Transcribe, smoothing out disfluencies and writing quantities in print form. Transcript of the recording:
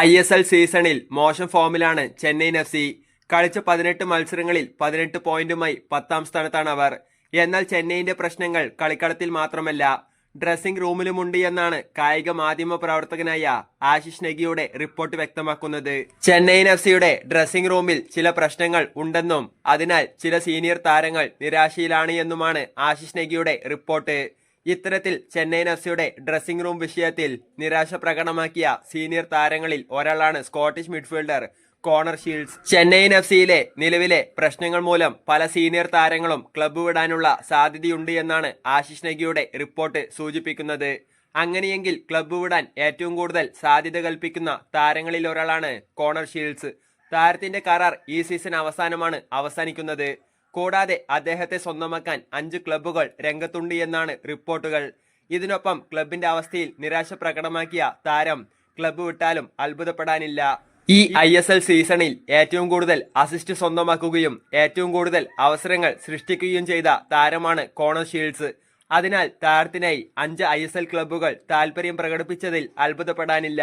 ISL സീസണിൽ മോശം ഫോമിലാണ് ചെന്നൈയിൻ FC. കളിച്ച 18 മത്സരങ്ങളിൽ 18 പോയിന്റുമായി 10ാം സ്ഥാനത്താണ് അവർ. എന്നാൽ ചെന്നൈയിന്റെ പ്രശ്നങ്ങൾ കളിക്കളത്തിൽ മാത്രമല്ല, ഡ്രസ്സിംഗ് റൂമിലുമുണ്ട് എന്നാണ് കായിക മാധ്യമ പ്രവർത്തകനായ ആശിഷ് നെഗിയുടെ റിപ്പോർട്ട് വ്യക്തമാക്കുന്നത്. ചെന്നൈയിൻ FCയുടെ ഡ്രസ്സിംഗ് റൂമിൽ ചില പ്രശ്നങ്ങൾ ഉണ്ടെന്നും അതിനാൽ ചില സീനിയർ താരങ്ങൾ നിരാശയിലാണ് എന്നുമാണ് ആശിഷ് നെഗിയുടെ റിപ്പോർട്ട്. ഇത്തരത്തിൽ ചെന്നൈയിൻ FCയുടെ ഡ്രസ്സിംഗ് റൂം വിഷയത്തിൽ നിരാശ പ്രകടമാക്കിയ സീനിയർ താരങ്ങളിൽ ഒരാളാണ് Scottish midfielder Conor Shields. Chennaiyin FCയിലെ നിലവിലെ പ്രശ്നങ്ങൾ മൂലം പല സീനിയർ താരങ്ങളും ക്ലബ്ബ് വിടാനുള്ള സാധ്യതയുണ്ട് എന്നാണ് ആശിഷ് നെഗിയുടെ റിപ്പോർട്ട് സൂചിപ്പിക്കുന്നത്. അങ്ങനെയെങ്കിൽ ക്ലബ്ബ് വിടാൻ ഏറ്റവും കൂടുതൽ സാധ്യത കൽപ്പിക്കുന്ന താരങ്ങളിൽ ഒരാളാണ് കോണർ ഷീൽഡ്സ്. താരത്തിന്റെ കരാർ ഈ സീസൺ അവസാനമാണ് അവസാനിക്കുന്നത്. കൂടാതെ അദ്ദേഹത്തെ സ്വന്തമാക്കാൻ 5 ക്ലബ്ബുകൾ രംഗത്തുണ്ട് എന്നാണ് റിപ്പോർട്ടുകൾ. ഇതിനൊപ്പം ക്ലബിന്റെ അവസ്ഥയിൽ നിരാശ പ്രകടമാക്കിയ താരം ക്ലബ്ബ് വിട്ടാലും അത്ഭുതപ്പെടാനില്ല. ഈ ISL സീസണിൽ ഏറ്റവും കൂടുതൽ അസിസ്റ്റ് സ്വന്തമാക്കുകയും ഏറ്റവും കൂടുതൽ അവസരങ്ങൾ സൃഷ്ടിക്കുകയും ചെയ്ത താരമാണ് കോണർ ഷീൽഡ്സ്. അതിനാൽ താരത്തിനായി 5 ISL ക്ലബ്ബുകൾ താൽപര്യം പ്രകടിപ്പിച്ചതിൽ അത്ഭുതപ്പെടാനില്ല.